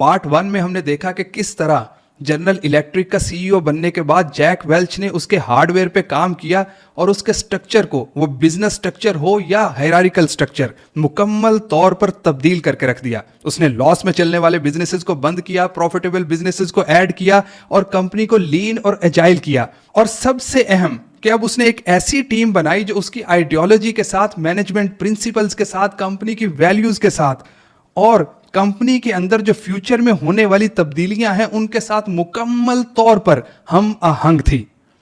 Part 1 में हमने देखा कि किस तरह जनरल इलेक्ट्रिक का सीईओ बनने के बाद जैक वेल्च ने उसके हार्डवेयर पे काम किया और उसके स्ट्रक्चर को, वो बिजनेस स्ट्रक्चर हो या हायरार्किकल स्ट्रक्चर, मुकम्मल तौर पर तब्दील करके रख दिया। उसने लॉस में चलने वाले बिजनेसेस को बंद किया, प्रॉफिटेबल बिजनेसेस को ऐड किया और कंपनी को लीन और एजाइल किया। और सबसे अहम कि अब उसने एक ऐसी टीम बनाई जो उसकी आइडियोलॉजी के साथ, मैनेजमेंट प्रिंसिपल्स के साथ, कंपनी की वैल्यूज के साथ और कंपनी के अंदर जो फ्यूचर में होने वाली तब्दीलियां हैं उनके साथ मुकम्मल तौर पर हम आहंग थी।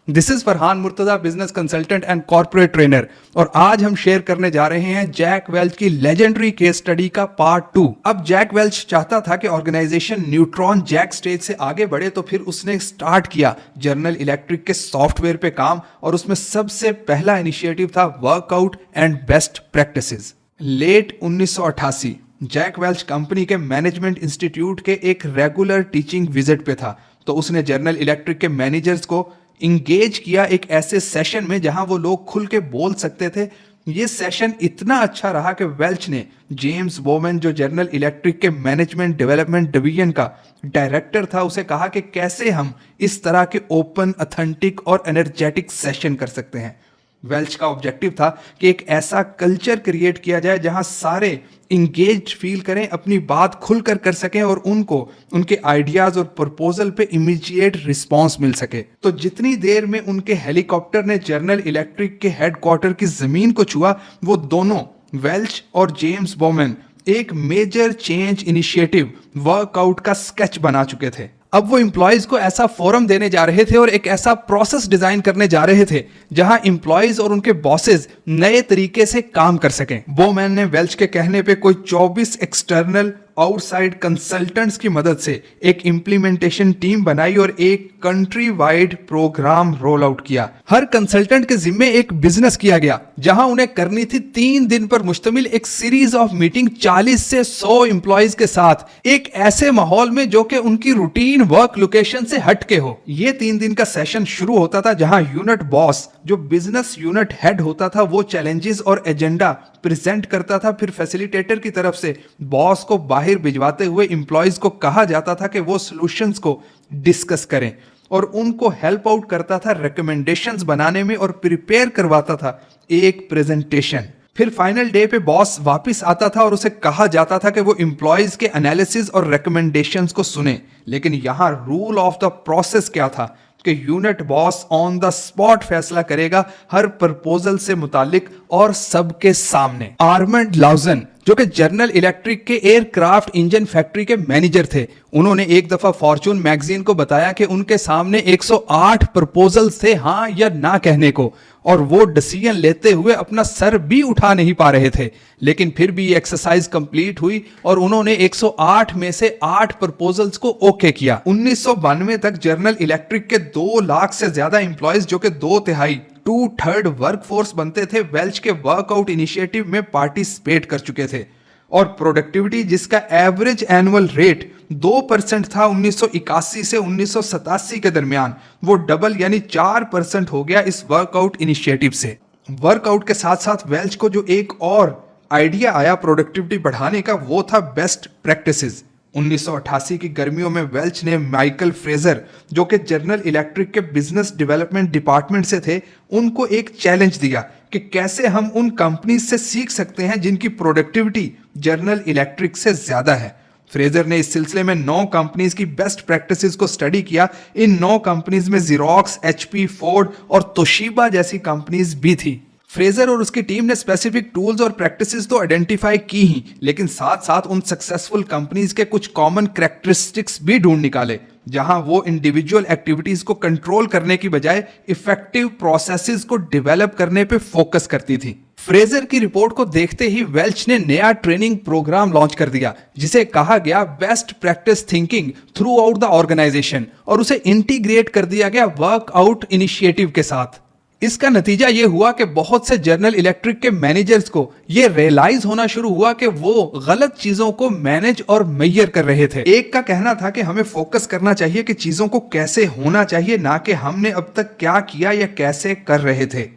This is Farhan Murtaza, business consultant and corporate trainer, और आज हम शेयर करने जा रहे हैं जैक वेल्च की लेजेंडरी केस स्टडी का पार्ट 2। अब जैक वेल्च चाहता था कि ऑर्गेनाइजेशन न्यूट्रॉन जैक स्टेज से आगे बढ़े, तो फिर उसने स्टार्ट किया जनरल इलेक्ट्रिक के सॉफ्टवेयर पे काम, और उसमें सबसे पहला इनिशिएटिव था workout and best practices. Late 1988 Jack Welch company के मैनेजमेंट इंस्टीट्यूट के एक रेगुलर टीचिंग विजिट पे था, तो उसने जनरल इलेक्ट्रिक के मैनेजर्स को इंगेज किया एक ऐसे सेशन में जहां वो लोग खुल के बोल सकते थे। ये सेशन इतना अच्छा रहा कि वेल्च ने जेम्स बोमन, जो जनरल इलेक्ट्रिक के मैनेजमेंट डेवलपमेंट डिवीजन का डायरेक्टर था, उसे कहा कि कैसे हम इस तरह के ओपन, ऑथेंटिक और एनर्जेटिक सेशन कर सकते हैं। वेल्च का ऑब्जेक्टिव था कि एक ऐसा कल्चर क्रिएट किया जाए जहां सारे इंगेज फील करें, अपनी बात खुलकर कर सकें और उनको उनके आइडियाज और प्रपोजल पे इमीडिएट रिस्पांस मिल सके। तो जितनी देर में उनके हेलीकॉप्टर ने जनरल इलेक्ट्रिक के हेडक्वार्टर की जमीन को छुआ, वो दोनों, वेल्च और जेम्स बोमन, एक मेजर चेंज इनिशिएटिव वर्कआउट का स्केच बना चुके थे। अब वो एम्प्लॉयज को ऐसा फोरम देने जा रहे थे और एक ऐसा प्रोसेस डिजाइन करने जा रहे थे जहां एम्प्लॉयज और उनके बॉसेस नए तरीके से काम कर सकें। बोमैन ने वेल्च के कहने पे कोई 24 एक्सटर्नल आउटसाइड कंसल्टेंट्स की मदद से एक इंप्लीमेंटेशन टीम बनाई और एक country wide programme roll out किया। हर कंसल्टेंट के जिम्मे एक बिजनेस किया गया जहां उन्हें करनी थी 3 दिन पर मुश्तमिल एक सीरीज ऑफ मीटिंग 40 से 100 एम्प्लॉयज के साथ, एक ऐसे माहौल में जो कि उनकी रूटीन वर्क लोकेशन से हटके हो। ये 3 दिन का सेशन शुरू होता था जहां यूनिट बॉस, जो बिजनेस यूनिट हेड होता था, वो चैलेंजेस और एजेंडा प्रेजेंट करता था। फिर फैसिलिटेटर की तरफ से बॉस को बाहर भिजवाते हुए एम्प्लॉयज को कहा जाता था कि वो सॉल्यूशंस को डिस्कस करें और उनको हेल्प आउट करता था रिकमेंडेशंस बनाने में और प्रिपेयर करवाता था एक प्रेजेंटेशन। फिर फाइनल डे पे बॉस वापस आता था और उसे कहा जाता था कि वो एम्प्लॉयज के एनालिसिस और रिकमेंडेशंस को सुने। लेकिन यहां रूल ऑफ द प्रोसेस क्या था कि unit boss on the spot फैसला करेगा हर प्रपोजल से मुतालिक और सबके सामने। आर्मंड लाउजन, जो कि जनरल इलेक्ट्रिक के एयरक्राफ्ट इंजन फैक्ट्री के मैनेजर थे, उन्होंने एक दफा फॉर्चून मैगजीन को बताया कि उनके सामने 108 प्रपोजल थे हाँ या ना कहने को, और वो डिसीजन लेते हुए अपना सर भी उठा नहीं पा रहे थे। लेकिन फिर भी ये एक्सरसाइज कंप्लीट हुई और उन्होंने 108 में से 8 प्रपोजल्स को ओके किया। 1992 तक जनरल इलेक्ट्रिक के 2 लाख से ज्यादा एम्प्लॉयज, जो कि 2/3 2/3 वर्कफोर्स बनते थे, वेल्च के वर्कआउट इनिशिएटिव में पार्टिसिपेट कर चुके थे। और प्रोडक्टिविटी, जिसका एवरेज एनुअल रेट 2% था 1981 से 1987 के दरमियान, वो डबल यानी 4% हो गया इस वर्कआउट इनिशिएटिव से। वर्कआउट के साथ साथ वेल्च को जो एक और आइडिया आया प्रोडक्टिविटी बढ़ाने का, वो था बेस्ट प्रैक्टिसेस। 1988 की गर्मियों में वेल्च ने माइकल फ्रेजर, जो कि जनरल इलेक्ट्रिक के बिजनेस डेवलपमेंट डिपार्टमेंट से थे, उनको एक चैलेंज दिया कि कैसे हम उन कंपनीज से सीख सकते हैं जिनकी प्रोडक्टिविटी जनरल इलेक्ट्रिक से ज्यादा है। फ्रेजर ने इस सिलसिले में 9 कंपनीज की बेस्ट प्रैक्टिसेस को स्टडी किया। इन 9 कंपनीज में ज़ेरोक्स, HP, फोर्ड और तोशिबा जैसी कंपनीज भी थी। फ्रेजर और उसकी टीम ने स्पेसिफिक टूल्स और प्रैक्टिसेस तो आइडेंटिफाई की ही, लेकिन साथ साथ उन सक्सेसफुल कंपनीज के कुछ कॉमन कैरेक्टरिस्टिक्स भी ढूंढ निकाले जहां वो इंडिविजुअल एक्टिविटीज को कंट्रोल करने की बजाय इफेक्टिव प्रोसेसेस को डेवलप करने पे फोकस करती थी। फ्रेजर की रिपोर्ट को देखते ही वेल्च ने नया ट्रेनिंग प्रोग्राम लॉन्च कर दिया जिसे कहा गया best practice thinking throughout the organisation, और उसे इंटीग्रेट कर दिया गया वर्कआउट इनिशिएटिव के साथ। इसका नतीजा यह हुआ कि बहुत से जनरल इलेक्ट्रिक के मैनेजर्स को यह रियलाइज होना शुरू हुआ कि वो गलत चीजों को मैनेज और मेजर कर रहे थे। एक का कहना था कि हमें फोकस करना चाहिए कि चीजों को कैसे होना चाहिए, ना कि हमने अब तक क्या किया या कैसे कर रहे थे।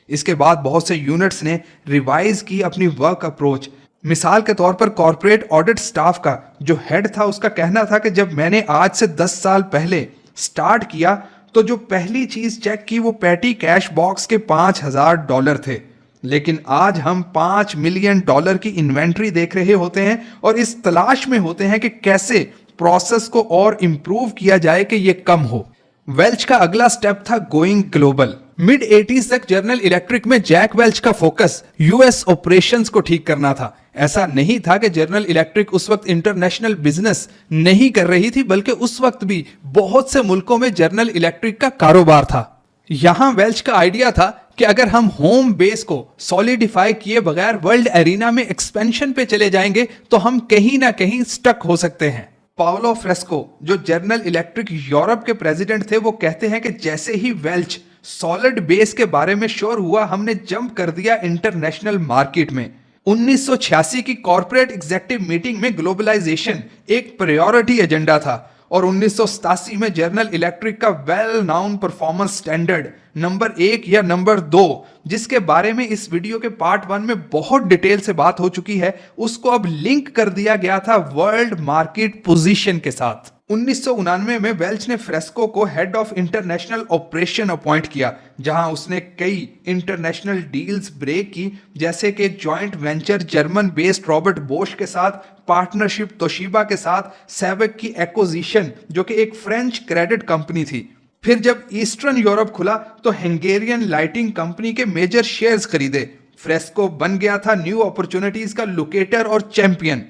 इसके बाद बहुत से यूनिट्स ने रिवाइज की अपनी वर्क अप्रोच। मिसाल के तौर पर कॉर्पोरेट ऑडिट स्टाफ का जो हेड था, उसका कहना था कि जब मैंने आज से 10 साल पहले स्टार्ट किया तो जो पहली चीज चेक की वो पेटी कैश बॉक्स के $5,000 थे, लेकिन आज हम $5 मिलियन की इन्वेंट्री देख रहे होते हैं और इस तलाश में होते हैं कि कैसे प्रोसेस को और इंप्रूव किया जाए कि ये कम हो। वेल्च का अगला स्टेप था गोइंग ग्लोबल। मिड 80s तक जनरल इलेक्ट्रिक में जैक वेल्च का फोकस यूएस ऑपरेशंस को ठीक करना था। ऐसा नहीं था कि जनरल इलेक्ट्रिक उस वक्त इंटरनेशनल बिजनेस नहीं कर रही थी, बल्कि उस वक्त भी बहुत से मुल्कों में जनरल इलेक्ट्रिक का कारोबार था। यहां वेल्च का आइडिया था कि अगर हम होम बेस को सॉलिडिफाई किए बगैर वर्ल्ड एरिना में एक्सपेंशन पे चले जाएंगे तो हम कहीं ना कहीं स्टक हो सकते हैं। पाओलो फ्रेस्को, जो जनरल इलेक्ट्रिक यूरोप के प्रेसिडेंट थे, वो कहते हैं कि जैसे ही वेल्च सॉलिड बेस के बारे में श्योर हुआ, हमने जंप कर दिया इंटरनेशनल मार्केट में। 1986 की कॉर्पोरेट एग्जेक्टिव मीटिंग में ग्लोबलाइजेशन एक प्रायोरिटी एजेंडा था और 1987 में जनरल इलेक्ट्रिक का well known performance standard number 1 या नंबर 2, जिसके बारे में इस वीडियो के पार्ट 1 में बहुत डिटेल से बात हो चुकी है, उसको अब लिंक कर दिया गया था वर्ल्ड मार्केट पोजीशन के साथ। 1999 में वेल्च ने फ्रेस्को को head of international operation appoint किया, जहां उसने कई इंटरनेशनल डील्स ब्रेक की, जैसे कि एक joint venture German based Robert Bosch के साथ, पार्टनरशिप तोशिबा के साथ, सेवेक की एक्विजिशन जो कि एक फ्रेंच क्रेडिट कंपनी थी। फिर जब ईस्टर्न यूरोप खुला तो हंगेरियन लाइटिंग कंपनी के मेजर शेयर्स खरीदे। फ्रेस्को बन गया था न्यू अपॉर्चुनिटीज का लोकेटर और चैंपियन।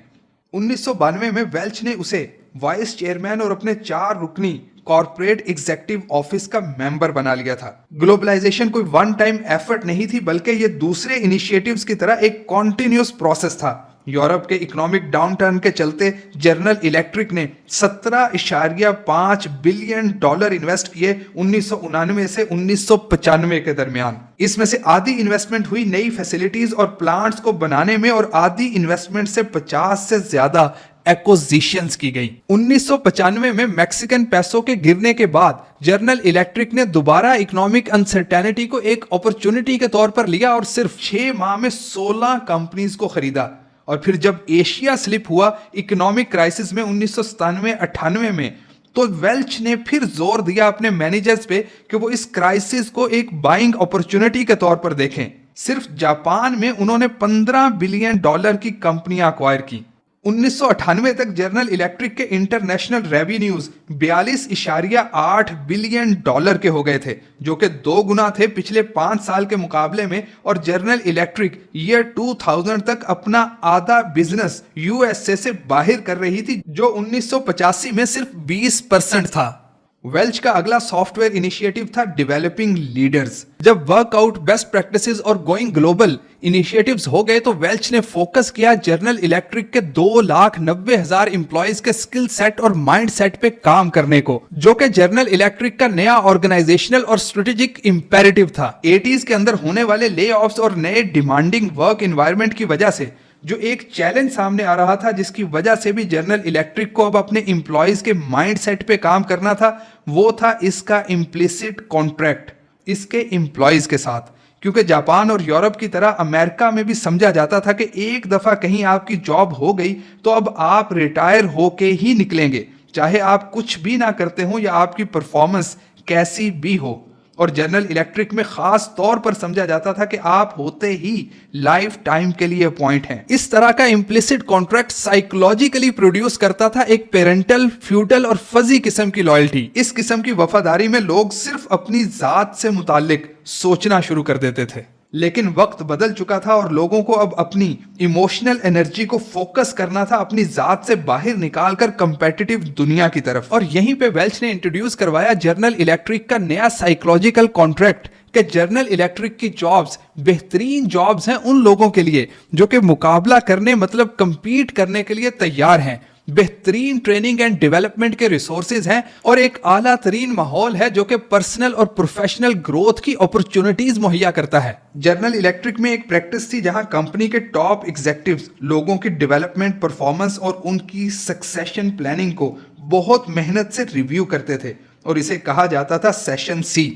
1992 में वेल्च ने उसे वाइस चेयरमैन और अपने 4 रुकनी कॉर्पोरेट एग्जेक्टिव ऑफिस का मेंबर बना लिया था। ग्लोबलाइजेशन कोई वन टाइम एफर्ट नहीं थी, बल्कि ये दूसरे इनिशिएटिव्स की तरह एक कॉन्टिन्यूअस प्रोसेस था। यूरोप के इकोनॉमिक डाउनटर्न के चलते जनरल इलेक्ट्रिक ने $17.5 बिलियन इन्वेस्ट किए 1999 से 1995 के दरमियान। इसमें से आधी इन्वेस्टमेंट हुई नई फैसिलिटीज और प्लांट्स को बनाने में और आधी इन्वेस्टमेंट से 50 से ज्यादा एक्विजिशंस की गई। 1995 में मैक्सिकन पैसों के गिरने के बाद जनरल इलेक्ट्रिक ने दोबारा इकोनॉमिक अनसर्टेनिटी को एक अपॉर्चुनिटी के तौर पर लिया और सिर्फ 6 माह में 16 कंपनीज को खरीदा। और फिर जब एशिया स्लिप हुआ इकोनॉमिक क्राइसिस में 1997-98 में, तो वेल्च ने फिर जोर दिया अपने मैनेजर्स पे कि वो इस क्राइसिस को एक बाइंग अपॉर्चुनिटी के तौर पर देखें। सिर्फ जापान में उन्होंने $15 बिलियन की कंपनियां अक्वायर की। 1998 तक जनरल इलेक्ट्रिक के इंटरनेशनल रेवेन्यूज $42.8 बिलियन के हो गए थे, जो कि 2 गुना थे पिछले 5 साल के मुकाबले में। और जनरल इलेक्ट्रिक ईयर 2000 तक अपना आधा बिजनेस यूएसए से बाहर कर रही थी, जो 1985 में सिर्फ 20% था। वेल्च का अगला सॉफ्टवेयर इनिशिएटिव था डेवलपिंग लीडर्स। जब वर्कआउट, बेस्ट प्रैक्टिसेस और गोइंग ग्लोबल इनिशिएटिव्स हो गए तो वेल्च ने फोकस किया जनरल इलेक्ट्रिक के 2,90,000 एम्प्लॉइज के स्किल सेट और माइंड सेट पे काम करने को, जो कि जनरल इलेक्ट्रिक का नया ऑर्गेनाइजेशनल और स्ट्रेटेजिक इंपेरेटिव था। 80s के अंदर होने वाले ले ऑफ्स और नए डिमांडिंग वर्क एनवायरनमेंट की वजह से जो एक चैलेंज सामने आ रहा था, जिसकी वजह से भी जनरल इलेक्ट्रिक को अब अपने एम्प्लॉइज के माइंड सेट पे काम करना था, वो था इसका इम्प्लिसिट कॉन्ट्रैक्ट इसके एम्प्लॉइज के साथ। क्योंकि जापान और यूरोप की तरह अमेरिका में भी समझा जाता था कि एक दफा कहीं आपकी जॉब हो गई तो अब आप रिटायर होके ही निकलेंगे, चाहे आप कुछ भी ना करते हो या आपकी परफॉर्मेंस कैसी भी हो। और जनरल इलेक्ट्रिक में खास तौर पर समझा जाता था कि आप होते ही लाइफ टाइम के लिए अपॉइंट हैं। इस तरह का इम्प्लिसिट कॉन्ट्रैक्ट साइकोलॉजिकली प्रोड्यूस करता था एक पेरेंटल, फ्यूडल और फजी किस्म की लॉयल्टी। इस किस्म की वफादारी में लोग सिर्फ अपनी जात से मुताल्लिक सोचना शुरू कर देते थे। लेकिन वक्त बदल चुका था और लोगों को अब अपनी इमोशनल एनर्जी को फोकस करना था अपनी जात से बाहर निकालकर कंपेटिटिव दुनिया की तरफ। और यहीं पे वेल्च ने इंट्रोड्यूस करवाया जनरल इलेक्ट्रिक का नया साइकोलॉजिकल कॉन्ट्रैक्ट कि जनरल इलेक्ट्रिक की जॉब्स बेहतरीन जॉब्स हैं उन लोगों के लिए जो कि मुकाबला करने, मतलब कंपीट करने के लिए तैयार हैं। बेहतरीन ट्रेनिंग एंड डेवलपमेंट के रिसोर्सेज हैं और एक आला तरीन माहौल है जो कि पर्सनल और प्रोफेशनल ग्रोथ की अपॉर्चुनिटीज मुहैया करता है। जनरल इलेक्ट्रिक में एक प्रैक्टिस थी जहां कंपनी के टॉप एग्जीक्यूटिव्स लोगों की डेवलपमेंट, परफॉर्मेंस और उनकी सक्सेशन प्लानिंग को बहुत मेहनत से रिव्यू करते थे और इसे कहा जाता था सेशन सी।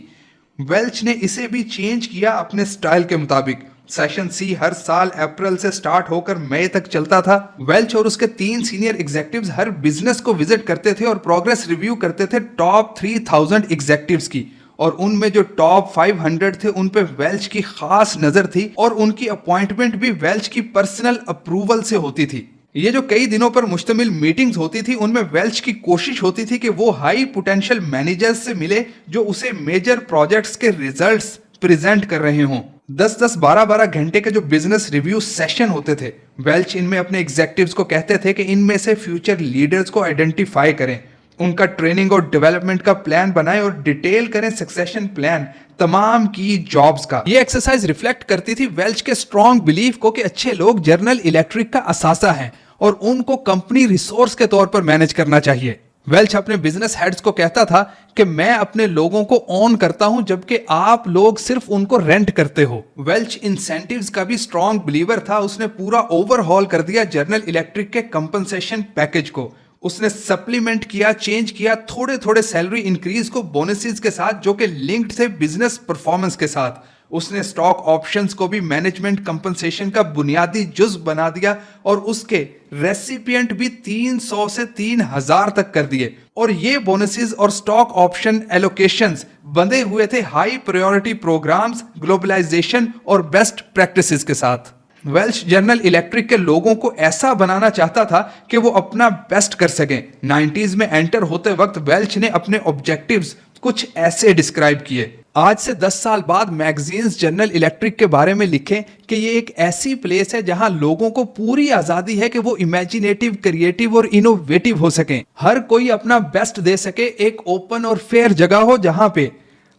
वेल्च ने इसे भी चेंज किया अपने स्टाइल के मुताबिक सेशन सी हर साल अप्रैल से स्टार्ट होकर मई तक चलता था। वेल्च और उसके 3 सीनियर एग्जेक्टिव्स हर बिजनेस को विजिट करते थे और प्रोग्रेस रिव्यू करते थे टॉप 3000 एग्जेक्टिव्स की, और उनमें जो टॉप 500 थे उन पे वेल्च की खास नजर थी और उनकी अपॉइंटमेंट भी वेल्च की पर्सनल अप्रूवल से होती थी। ये जो कई दिनों पर मुश्तमिल मीटिंग्स होती थी उनमें वेल्च की कोशिश होती थी कि वो हाई पोटेंशियल मैनेजर्स से मिले जो उसे मेजर प्रोजेक्ट्स के रिजल्ट्स प्रेजेंट कर रहे हों। 10-10, 12-12 घंटे के जो बिजनेस रिव्यू सेशन होते थे, वेल्च इनमें अपने एग्जेक्टिव्स को कहते थे कि इनमें से फ्यूचर लीडर्स को आइडेंटिफाई करें, उनका ट्रेनिंग और डेवलपमेंट का प्लान बनाएं और डिटेल करें सक्सेशन प्लान तमाम की जॉब्स का। ये एक्सरसाइज रिफ्लेक्ट करती थी वेल्च के स्ट्रॉन्ग बिलीफ को कि अच्छे लोग जनरल इलेक्ट्रिक का असासा हैं और उनको कंपनी रिसोर्स के तौर पर मैनेज करना चाहिए। वेल्च अपने बिजनेस हेड्स को कहता था कि मैं अपने लोगों को ऑन करता हूं जबकि आप लोग सिर्फ उनको रेंट करते हो। वेल्च इंसेंटिव्स का भी स्ट्रॉन्ग बिलीवर था। उसने पूरा ओवरहॉल कर दिया जनरल इलेक्ट्रिक के कंपनसेशन पैकेज को। उसने सप्लीमेंट किया, चेंज किया थोड़े थोड़े सैलरी इंक्रीज को बोनसेस के साथ जो कि लिंक्ड थे बिजनेस परफॉर्मेंस के साथ। उसने स्टॉक ऑप्शंस को भी मैनेजमेंट कंपनसेशन का बुनियादी जुज बना दिया और उसके रेसिपिएंट भी 300 से 3000 तक कर दिए। और ये बोनसेस और स्टॉक ऑप्शन एलोकेशंस बंधे हुए थे हाई प्रायोरिटी प्रोग्राम्स, ग्लोबलाइजेशन और बेस्ट प्रैक्टिसेस के साथ। वेल्च जनरल इलेक्ट्रिक के लोगों को ऐसा बनाना चाहता था कि वो अपना बेस्ट कर सकें। 90s में एंटर होते वक्त वेल्च ने अपने ऑब्जेक्टिव्स कुछ ऐसे डिस्क्राइब किए। आज से 10 साल बाद मैगजीन्स जनरल इलेक्ट्रिक के बारे में लिखें कि ये एक ऐसी प्लेस है जहां लोगों को पूरी आजादी है कि वो इमेजिनेटिव, क्रिएटिव और इनोवेटिव हो सकें। हर कोई अपना बेस्ट दे सके, एक ओपन और फेयर जगह हो जहां पे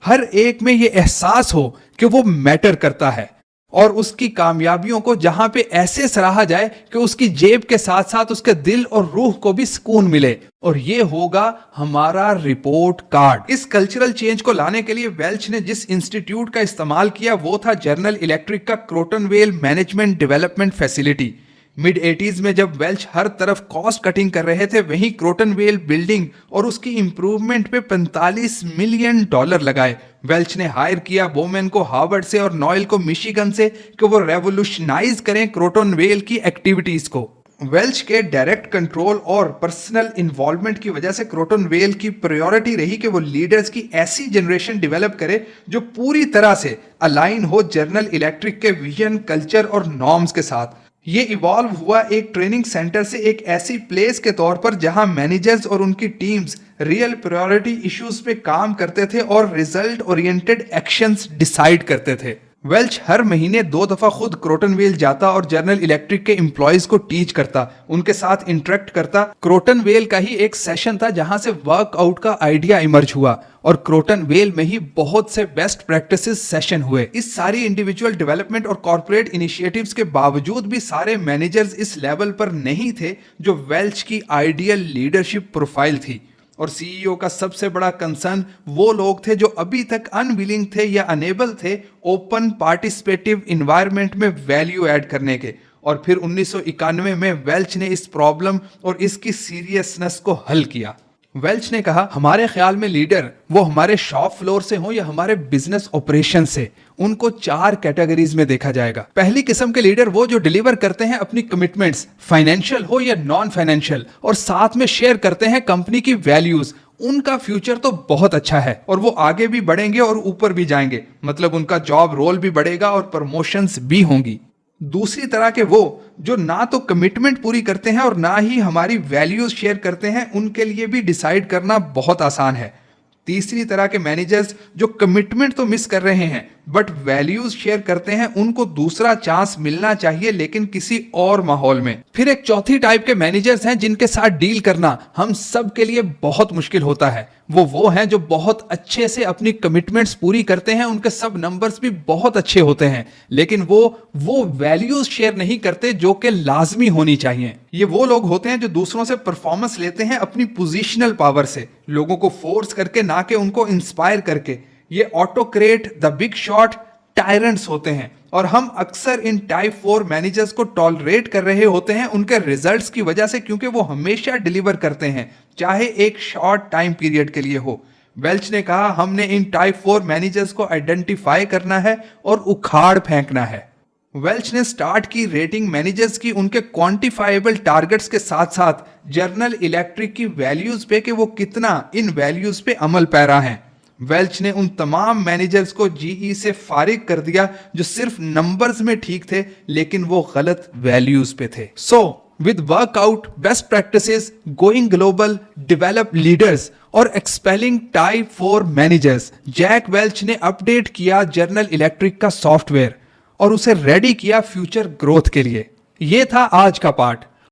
हर एक में ये एहसास हो कि वो मैटर करता है और उसकी कामयाबियों को जहां पे ऐसे सराहा जाए कि उसकी जेब के साथ साथ उसके दिल और रूह को भी सुकून मिले। और ये होगा हमारा रिपोर्ट कार्ड। इस कल्चरल चेंज को लाने के लिए वेल्च ने जिस इंस्टीट्यूट का इस्तेमाल किया वो था जनरल इलेक्ट्रिक का Crotonville management development facility. Mid 80s में जब वेल्च हर तरफ कॉस्ट कटिंग कर रहे थे, वहीं क्रोटनवेल बिल्डिंग और उसकी इंप्रूवमेंट पे $45 मिलियन लगाए। वेल्च ने हायर किया बोमेन को हार्वर्ड से और नॉयल को मिशिगन से कि वो रेवोल्यूशनाइज करें क्रोटनवेल की एक्टिविटीज को। वेल्च के डायरेक्ट कंट्रोल और पर्सनल इन्वॉल्वमेंट की वजह से क्रोटनवेल की प्रायोरिटी रही कि वो लीडर्स की ऐसी जनरेशन डेवलप करे जो पूरी तरह से अलाइन हो जनरल इलेक्ट्रिक के विजन, कल्चर और नॉर्म्स के साथ। ये इवॉल्व हुआ एक ट्रेनिंग सेंटर से एक ऐसी प्लेस के तौर पर जहां मैनेजर्स और उनकी टीम्स रियल प्रायोरिटी इश्यूज पे काम करते थे और रिजल्ट ओरिएंटेड एक्शंस डिसाइड करते थे। वेल्च हर महीने 2 दफा खुद क्रोटनवेल जाता और जनरल इलेक्ट्रिक के एम्प्लॉयज को टीच करता, उनके साथ इंटरेक्ट करता। क्रोटनवेल का ही एक सेशन था जहां से वर्कआउट का आइडिया इमर्ज हुआ और क्रोटनवेल में ही बहुत से बेस्ट प्रैक्टिसेस सेशन हुए। इस सारी इंडिविजुअल डेवलपमेंट और कॉर्पोरेट इनिशिएटिव्स के बावजूद भी सारे मैनेजर्स इस लेवल पर नहीं थे जो वेल्च की आइडियल लीडरशिप प्रोफाइल थी। और सीईओ का सबसे बड़ा कंसर्न वो लोग थे जो अभी तक अनविलिंग थे या अनेबल थे ओपन पार्टिसिपेटिव इन्वायरमेंट में वैल्यू ऐड करने के। और फिर 1991 में वेल्च ने इस प्रॉब्लम और इसकी सीरियसनेस को हल किया। वेल्च ने कहा, हमारे ख्याल में लीडर वो हमारे शॉप फ्लोर से हो या हमारे बिजनेस ऑपरेशन से, उनको 4 कैटेगरीज में देखा जाएगा। पहली किस्म के लीडर वो जो डिलीवर करते हैं अपनी कमिटमेंट्स, फाइनेंशियल हो या नॉन फाइनेंशियल, और साथ में शेयर करते हैं कंपनी की वैल्यूज। उनका फ्यूचर तो बहुत अच्छा है और वो आगे भी बढ़ेंगे और ऊपर भी जाएंगे, मतलब उनका जॉब रोल भी बढ़ेगा और प्रमोशंस भी होंगी। दूसरी तरह के वो जो ना तो कमिटमेंट पूरी करते हैं और ना ही हमारी वैल्यूज शेयर करते हैं, उनके लिए भी डिसाइड करना बहुत आसान है। तीसरी तरह के मैनेजर्स जो कमिटमेंट तो मिस कर रहे हैं बट वैल्यूज शेयर करते हैं, उनको दूसरा चांस मिलना चाहिए लेकिन किसी और माहौल में। फिर एक चौथी टाइप के मैनेजर्स हैं जिनके साथ डील करना हम सब के लिए बहुत मुश्किल होता है। वो हैं जो बहुत अच्छे से अपनी कमिटमेंट्स पूरी करते हैं, उनके सब नंबर्स भी बहुत अच्छे होते हैं, लेकिन वो वैल्यूज शेयर नहीं करते जो कि लाजमी होनी चाहिए। ये वो लोग होते हैं जो दूसरों से परफॉर्मेंस लेते हैं अपनी पोजीशनल पावर से, लोगों को फोर्स करके, ना कि उनको इंस्पायर करके। ये autocrat, the big shot, tyrants होते हैं और हम अक्सर इन टाइप 4 मैनेजर्स को टॉलरेट कर रहे होते हैं उनके रिजल्ट्स की वजह से, क्योंकि वो हमेशा डिलीवर करते हैं चाहे एक शॉर्ट टाइम पीरियड के लिए हो। वेल्च ने कहा, हमने इन टाइप 4 मैनेजर्स को आइडेंटिफाई करना है और उखाड़ फेंकना है। वेल्च ने स्टार्ट की रेटिंग मैनेजर्स की उनके क्वांटिफाइबल टारगेट्स के साथ साथ जनरल इलेक्ट्रिक की वैल्यूज पे कि वो कितना इन वैल्यूज पे अमल पैरा है। वेल्च ने उन तमाम मैनेजर्स को जीई से फारिग कर दिया जो सिर्फ नंबर्स में ठीक थे लेकिन वो गलत वैल्यूज पे थे। So with workout best practices, going global, develop leaders और expelling type 4 managers, Jack Welch ने अपडेट किया जनरल इलेक्ट्रिक का सॉफ्टवेयर और उसे रेडी किया फ्यूचर ग्रोथ के लिए। ये था आज का पार्ट।